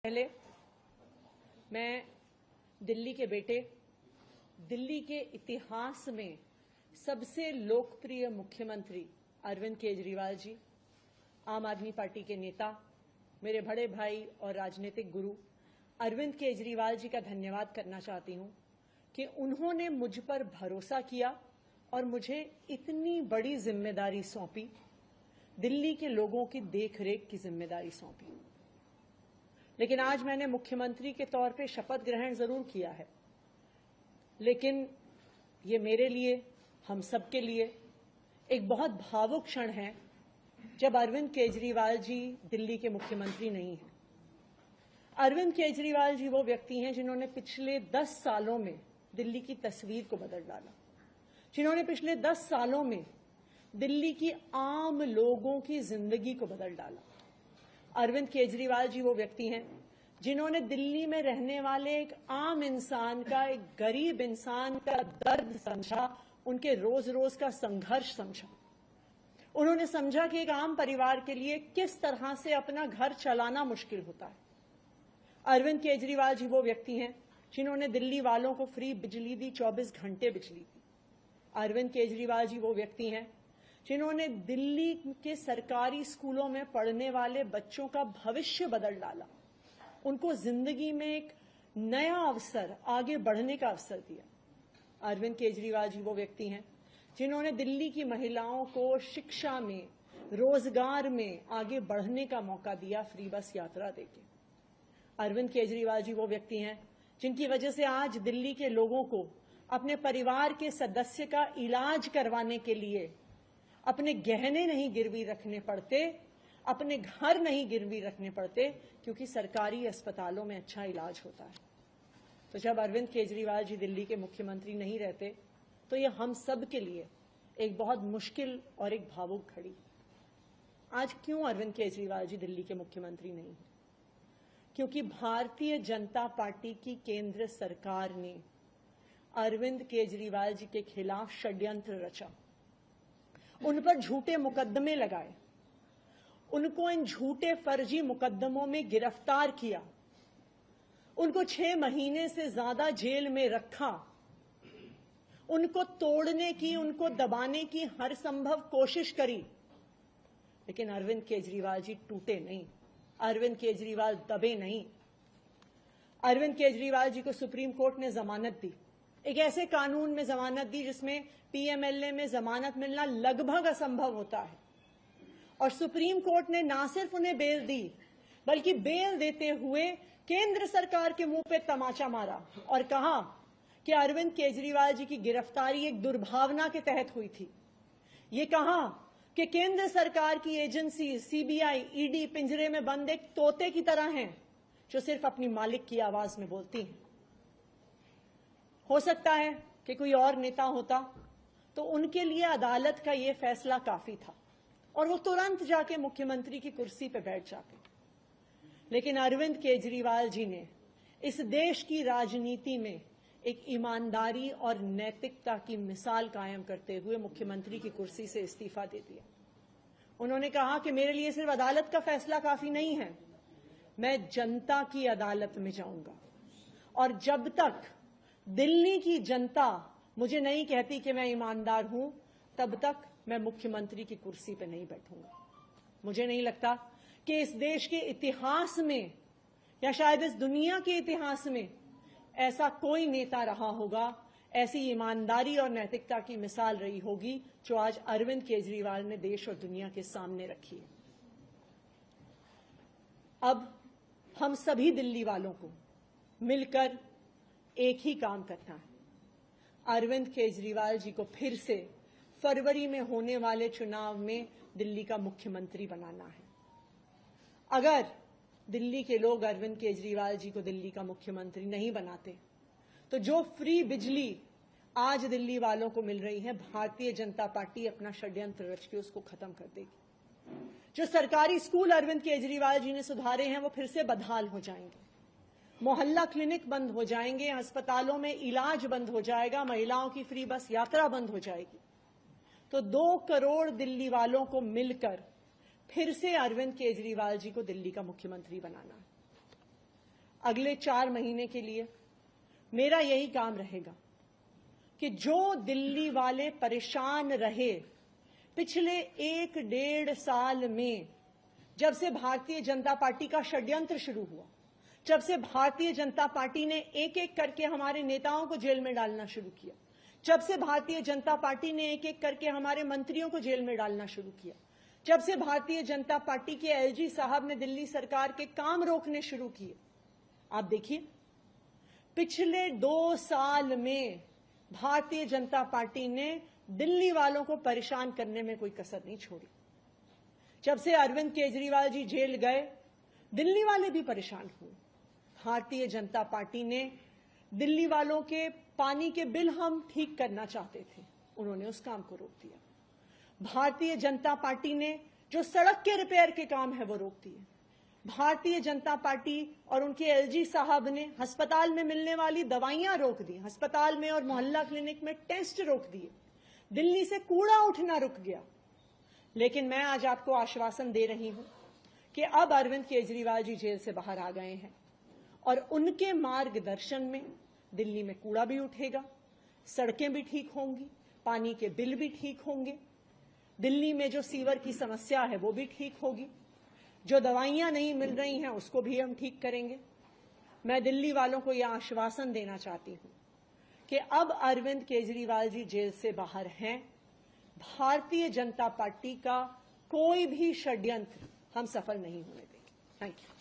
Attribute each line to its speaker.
Speaker 1: पहले मैं दिल्ली के बेटे, दिल्ली के इतिहास में सबसे लोकप्रिय मुख्यमंत्री अरविंद केजरीवाल जी, आम आदमी पार्टी के नेता, मेरे बड़े भाई और राजनीतिक गुरु अरविंद केजरीवाल जी का धन्यवाद करना चाहती हूं कि उन्होंने मुझ पर भरोसा किया और मुझे इतनी बड़ी जिम्मेदारी सौंपी, दिल्ली के लोगों की देखरेख की जिम्मेदारी सौंपी। लेकिन आज मैंने मुख्यमंत्री के तौर पे शपथ ग्रहण जरूर किया है, लेकिन ये मेरे लिए, हम सबके लिए एक बहुत भावुक क्षण है जब अरविंद केजरीवाल जी दिल्ली के मुख्यमंत्री नहीं हैं। अरविंद केजरीवाल जी वो व्यक्ति हैं जिन्होंने पिछले 10 सालों में दिल्ली की तस्वीर को बदल डाला, जिन्होंने पिछले 10 सालों में दिल्ली की आम लोगों की जिंदगी को बदल डाला। अरविंद केजरीवाल जी वो व्यक्ति हैं जिन्होंने दिल्ली में रहने वाले एक आम इंसान का, एक गरीब इंसान का दर्द समझा, उनके रोज रोज का संघर्ष समझा। उन्होंने समझा कि एक आम परिवार के लिए किस तरह से अपना घर चलाना मुश्किल होता है। अरविंद केजरीवाल जी वो व्यक्ति हैं जिन्होंने दिल्ली वालों को फ्री बिजली दी, 24 घंटे बिजली दी। अरविंद केजरीवाल जी वो व्यक्ति हैं जिन्होंने दिल्ली के सरकारी स्कूलों में पढ़ने वाले बच्चों का भविष्य बदल डाला, उनको जिंदगी में एक नया अवसर, आगे बढ़ने का अवसर दिया। अरविंद केजरीवाल जी वो व्यक्ति हैं जिन्होंने दिल्ली की महिलाओं को शिक्षा में, रोजगार में आगे बढ़ने का मौका दिया, फ्री बस यात्रा देके। अरविंद केजरीवाल जी वो व्यक्ति हैं जिनकी वजह से आज दिल्ली के लोगों को अपने परिवार के सदस्य का इलाज करवाने के लिए अपने गहने नहीं गिरवी रखने पड़ते, अपने घर नहीं गिरवी रखने पड़ते, क्योंकि सरकारी अस्पतालों में अच्छा इलाज होता है। तो जब अरविंद केजरीवाल जी दिल्ली के मुख्यमंत्री नहीं रहते तो ये हम सब के लिए एक बहुत मुश्किल और एक भावुक घड़ी। आज क्यों अरविंद केजरीवाल जी दिल्ली के मुख्यमंत्री नहीं हैं? क्योंकि भारतीय जनता पार्टी की केंद्र सरकार ने अरविंद केजरीवाल जी के खिलाफ षड्यंत्र रचा, उन पर झूठे मुकदमे लगाए, उनको इन झूठे फर्जी मुकदमों में गिरफ्तार किया, उनको 6 महीने से ज्यादा जेल में रखा, उनको तोड़ने की, उनको दबाने की हर संभव कोशिश करी। लेकिन अरविंद केजरीवाल जी टूटे नहीं, अरविंद केजरीवाल दबे नहीं। अरविंद केजरीवाल जी को सुप्रीम कोर्ट ने जमानत दी, एक ऐसे कानून में जमानत दी जिसमें पीएमएलए में जमानत मिलना लगभग असंभव होता है, और सुप्रीम कोर्ट ने ना सिर्फ उन्हें बेल दी, बल्कि बेल देते हुए केंद्र सरकार के मुंह पे तमाचा मारा और कहा कि अरविंद केजरीवाल जी की गिरफ्तारी एक दुर्भावना के तहत हुई थी। ये कहा कि केंद्र सरकार की एजेंसी सीबीआई, ईडी पिंजरे में बंद एक तोते की तरह हैं जो सिर्फ अपनी मालिक की आवाज में बोलती हैं। हो सकता है कि कोई और नेता होता तो उनके लिए अदालत का यह फैसला काफी था और वो तुरंत जाके मुख्यमंत्री की कुर्सी पर बैठ जाते। लेकिन अरविंद केजरीवाल जी ने इस देश की राजनीति में एक ईमानदारी और नैतिकता की मिसाल कायम करते हुए मुख्यमंत्री की कुर्सी से इस्तीफा दे दिया। उन्होंने कहा कि मेरे लिए सिर्फ अदालत का फैसला काफी नहीं है, मैं जनता की अदालत में जाऊंगा, और जब तक दिल्ली की जनता मुझे नहीं कहती कि मैं ईमानदार हूं, तब तक मैं मुख्यमंत्री की कुर्सी पर नहीं बैठूंगा। मुझे नहीं लगता कि इस देश के इतिहास में या शायद इस दुनिया के इतिहास में ऐसा कोई नेता रहा होगा, ऐसी ईमानदारी और नैतिकता की मिसाल रही होगी जो आज अरविंद केजरीवाल ने देश और दुनिया के सामने रखी है। अब हम सभी दिल्ली वालों को मिलकर एक ही काम करना है, अरविंद केजरीवाल जी को फिर से फरवरी में होने वाले चुनाव में दिल्ली का मुख्यमंत्री बनाना है। अगर दिल्ली के लोग अरविंद केजरीवाल जी को दिल्ली का मुख्यमंत्री नहीं बनाते तो जो फ्री बिजली आज दिल्ली वालों को मिल रही है, भारतीय जनता पार्टी अपना षड्यंत्र रच के उसको खत्म कर देगी। जो सरकारी स्कूल अरविंद केजरीवाल जी ने सुधारे हैं वो फिर से बदहाल हो जाएंगे, मोहल्ला क्लिनिक बंद हो जाएंगे, अस्पतालों में इलाज बंद हो जाएगा, महिलाओं की फ्री बस यात्रा बंद हो जाएगी। तो 2 करोड़ दिल्ली वालों को मिलकर फिर से अरविंद केजरीवाल जी को दिल्ली का मुख्यमंत्री बनाना है। अगले 4 महीने के लिए मेरा यही काम रहेगा कि जो दिल्ली वाले परेशान रहे पिछले 1-1.5 साल में, जब से भारतीय जनता पार्टी का षड्यंत्र शुरू हुआ, जब से भारतीय जनता पार्टी ने एक एक करके हमारे नेताओं को जेल में डालना शुरू किया, जब से भारतीय जनता पार्टी ने एक एक करके हमारे मंत्रियों को जेल में डालना शुरू किया, जब से भारतीय जनता पार्टी के एलजी साहब ने दिल्ली सरकार के काम रोकने शुरू किए, आप देखिए पिछले 2 साल में भारतीय जनता पार्टी ने दिल्ली वालों को परेशान करने में कोई कसर नहीं छोड़ी। जब से अरविंद केजरीवाल जी जेल गए, दिल्ली वाले भी परेशान हुए। भारतीय जनता पार्टी ने दिल्ली वालों के पानी के बिल हम ठीक करना चाहते थे, उन्होंने उस काम को रोक दिया। भारतीय जनता पार्टी ने जो सड़क के रिपेयर के काम है वो रोक दिए। भारतीय जनता पार्टी और उनके एलजी साहब ने अस्पताल में मिलने वाली दवाइयां रोक दी, अस्पताल में और मोहल्ला क्लिनिक में टेस्ट रोक दिए, दिल्ली से कूड़ा उठना रुक गया। लेकिन मैं आज आपको आश्वासन दे रही हूं कि अब अरविंद केजरीवाल जी जेल से बाहर आ गए हैं और उनके मार्गदर्शन में दिल्ली में कूड़ा भी उठेगा, सड़कें भी ठीक होंगी, पानी के बिल भी ठीक होंगे, दिल्ली में जो सीवर की समस्या है वो भी ठीक होगी, जो दवाइयां नहीं मिल रही हैं उसको भी हम ठीक करेंगे। मैं दिल्ली वालों को यह आश्वासन देना चाहती हूं कि अब अरविंद केजरीवाल जी जेल से बाहर हैं, भारतीय जनता पार्टी का कोई भी षड्यंत्र हम सफल नहीं होने देंगे। Thank you.